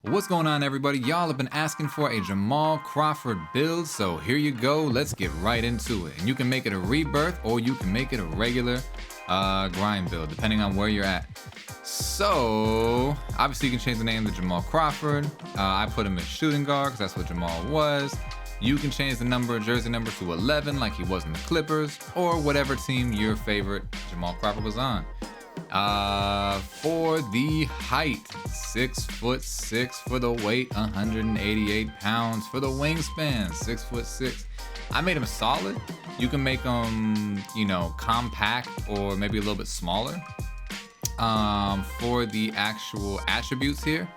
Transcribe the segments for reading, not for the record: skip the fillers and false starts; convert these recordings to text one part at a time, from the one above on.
What's going on, everybody? Y'all have been asking for a Jamal Crawford build, so here you go. Let's get right into it. And you can make it a rebirth or you can make it a regular grind build, depending on where you're at. So obviously you can change the name to Jamal Crawford. I put him as shooting guard because that's what Jamal was. You can change the jersey number to 11 like he was in the Clippers, or whatever team your favorite Jamal Crawford was on. For the height, 6'6" for the weight, 188 pounds. For the wingspan, 6'6". I made him solid. You can make him, compact or maybe a little bit smaller. For the actual attributes here,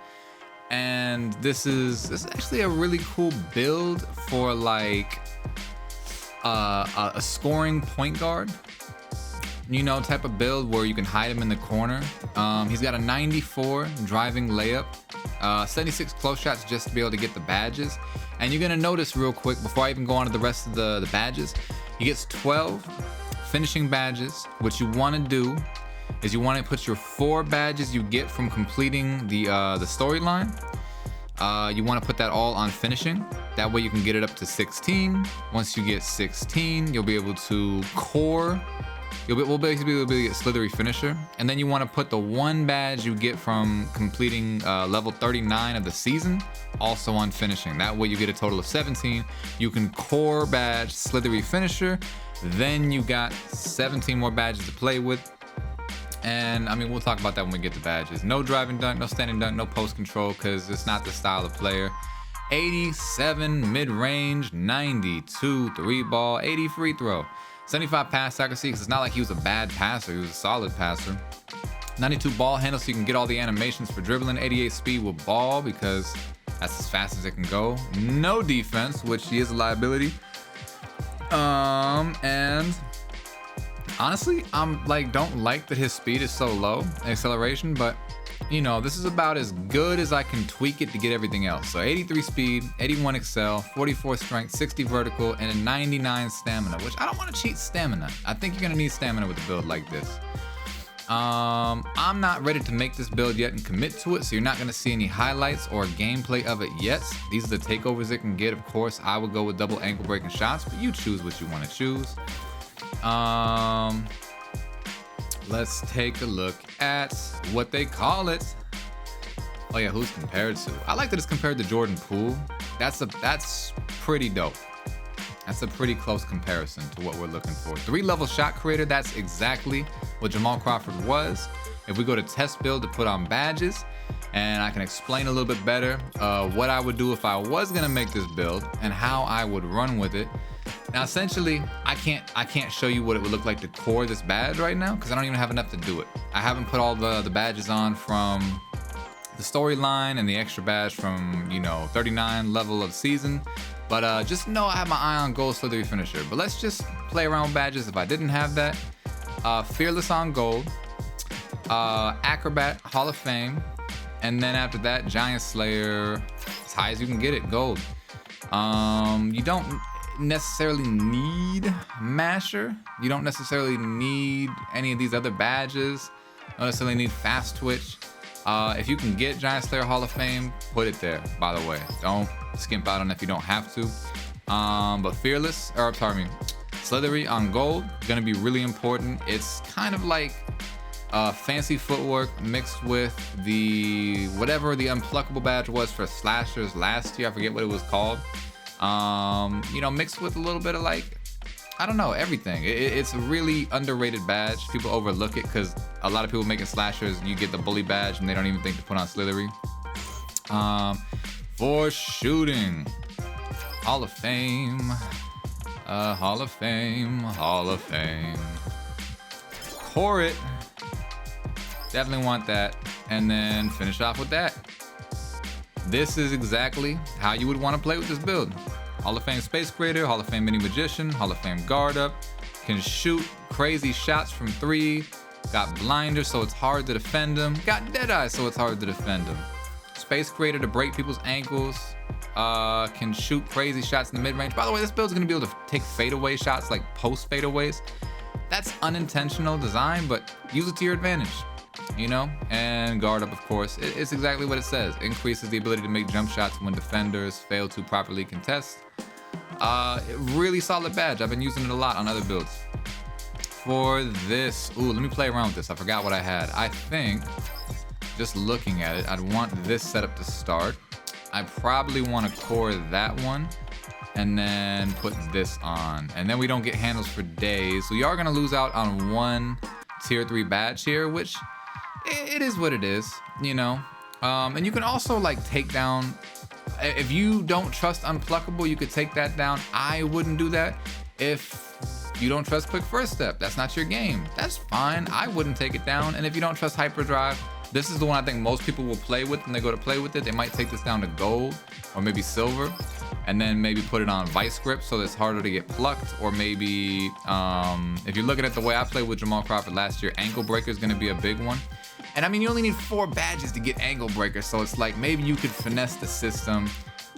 and this is actually a really cool build for like a scoring point guard. Type of build where you can hide him in the corner. He's got a 94 driving layup, 76 close shots just to be able to get the badges. And you're gonna notice real quick before I even go on to the rest of the badges, he gets 12 finishing badges. What you want to do is you want to put your 4 badges you get from completing the storyline. You want to put that all on finishing. That way you can get it up to 16. Once you get 16, you'll be able to core. We'll basically be able to get slithery finisher. And then you want to put the 1 badge you get from completing level 39 of the season also on finishing. That way you get a total of 17. You can core badge slithery finisher. Then you got 17 more badges to play with. And we'll talk about that when we get the badges. No driving dunk, no standing dunk, no post control, because it's not the style of player. 87 mid-range, 92 3-ball, 80 free throw. 75 pass accuracy, because it's not like he was a bad passer, he was a solid passer. 92 ball handle, so you can get all the animations for dribbling. 88 speed with ball, because that's as fast as it can go. No defense, which he is a liability. And honestly, don't like that his speed is so low, acceleration, but this is about as good as I can tweak it to get everything else. So 83 speed, 81 excel, 44 strength, 60 vertical, and a 99 stamina, which I don't want to cheat stamina. I think you're gonna need stamina with a build like this. I'm not ready to make this build yet and commit to it, so you're not gonna see any highlights or gameplay of it yet. These are the takeovers it can get. Of course, I would go with double ankle breaking shots, but you choose what you want to choose. Let's take a look at what they call it. Oh yeah, who's compared to? I like that it's compared to Jordan Poole. That's pretty dope. That's a pretty close comparison to what we're looking for. 3-level shot creator, that's exactly what Jamal Crawford was. If we go to test build to put on badges, and I can explain a little bit better what I would do if I was gonna make this build and how I would run with it. Now, essentially, I can't show you what it would look like to core this badge right now because I don't even have enough to do it. I haven't put all the badges on from the storyline and the extra badge from 39 level of season. But just know I have my eye on gold slithery finisher. But let's just play around with badges if I didn't have that. Fearless on gold, Acrobat Hall of Fame, and then after that, Giant Slayer, as high as you can get it, gold. You don't necessarily need Masher. You don't necessarily need any of these other badges. You don't necessarily need Fast Twitch. If you can get Giant Slayer Hall of Fame, put it there, by the way. Don't skimp out on it if you don't have to. But Slithery on gold, gonna be really important. It's kind of like fancy footwork mixed with whatever the unpluckable badge was for slashers last year. I forget what it was called. Mixed with a little bit of everything. It's a really underrated badge. People overlook it because a lot of people making slashers, you get the bully badge and they don't even think to put on slithery. For shooting, Hall of Fame, Hall of Fame, Hall of Fame. Core it, definitely want that, and then finish off with that. This is exactly how you would want to play with this build. Hall of Fame Space Creator, Hall of Fame Mini Magician, Hall of Fame Guard Up, can shoot crazy shots from 3, got Blinder so it's hard to defend him, got Deadeye so it's hard to defend him. Space Creator to break people's ankles, can shoot crazy shots in the mid-range. By the way, this build's gonna be able to take fadeaway shots, like post fadeaways. That's unintentional design, but use it to your advantage. you know, and guard up, of course. It's exactly what it says. Increases the ability to make jump shots when defenders fail to properly contest. Really solid badge. I've been using it a lot on other builds. For this, ooh, let me play around with this. I forgot what I had. I think, just looking at it, I'd want this setup to start. I probably want to core that one and then put this on. And then we don't get handles for days. So you are going to lose out on one tier 3 badge here, which it is what it is, you know. And you can also like take down, if you don't trust Unpluckable, you could take that down. I wouldn't do that. If you don't trust Quick First Step, that's not your game. That's fine. I wouldn't take it down. And if you don't trust Hyperdrive, this is the one I think most people will play with when they go to play with it. They might take this down to gold or maybe silver, and then maybe put it on Vice Grip so that it's harder to get plucked. Or maybe if you're looking at the way I played with Jamal Crawford last year, Ankle Breaker is going to be a big one. And I mean, you only need 4 badges to get Ankle Breaker, so it's like maybe you could finesse the system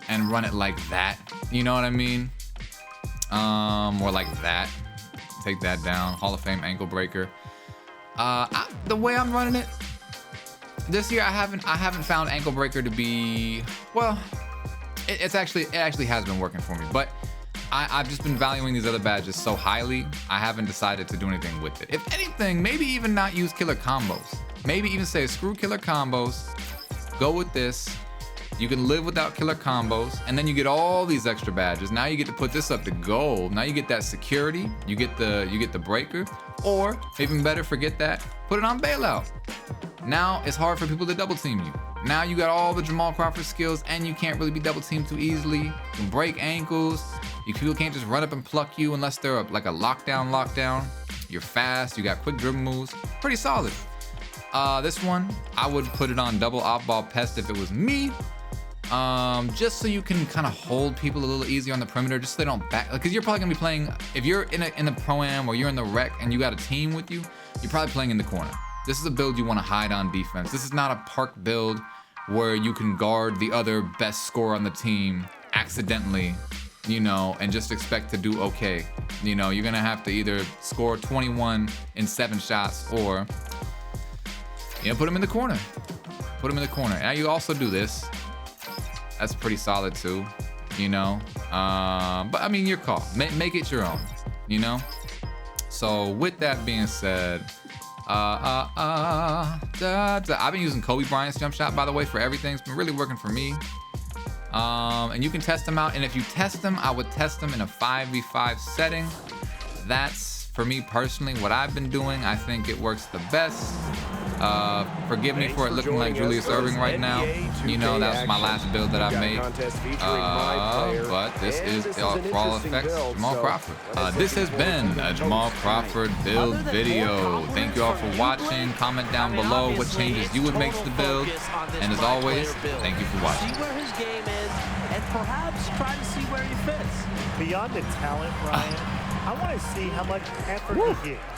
and run it like that. You know what I mean? Or like that. Take that down. Hall of Fame Ankle Breaker. The way I'm running it this year, I haven't found Ankle Breaker to be, well, it actually has been working for me, but I've just been valuing these other badges so highly, I haven't decided to do anything with it. If anything, maybe even not use killer combos. Maybe even say screw killer combos, go with this. You can live without killer combos, and then you get all these extra badges. Now you get to put this up to gold. Now you get that security, you get the breaker, or even better, forget that, put it on bailout. Now it's hard for people to double team you. Now you got all the Jamal Crawford skills, and you can't really be double teamed too easily. You can break ankles. People can't just run up and pluck you unless they're like a lockdown. You're fast, you got quick dribble moves. Pretty solid. This one, I would put it on double off-ball pest if it was me. Just so you can kind of hold people a little easier on the perimeter, just so they don't back, because you're probably gonna be playing, if you're in the pro-am or you're in the rec and you got a team with you, you're probably playing in the corner. This is a build you want to hide on defense. This is not a park build where you can guard the other best scorer on the team accidentally, you know, and just expect to do okay. You know, you're gonna have to either score 21 in 7 shots, or, you know, put them in the corner. Put them in the corner. Now you also do this. That's pretty solid too, you know. But I mean, your call. Make it your own, you know. So with that being said, I've been using Kobe Bryant's jump shot, by the way, for everything. It's been really working for me. And you can test them out. And if you test them, I would test them in a 5v5 setting. That's, for me personally, what I've been doing. I think it works the best. Forgive me for it looking like Julius Erving right now. You know, that's my last build that I made. But this is, for all effects, Jamal Crawford. This has been a Jamal Crawford build video. Thank you all for watching. Comment down below what changes you would make to the build. And as always, thank you for watching. See where his game is, and perhaps try to see where he fits. Beyond the talent, Ryan, I want to see how much effort he gives.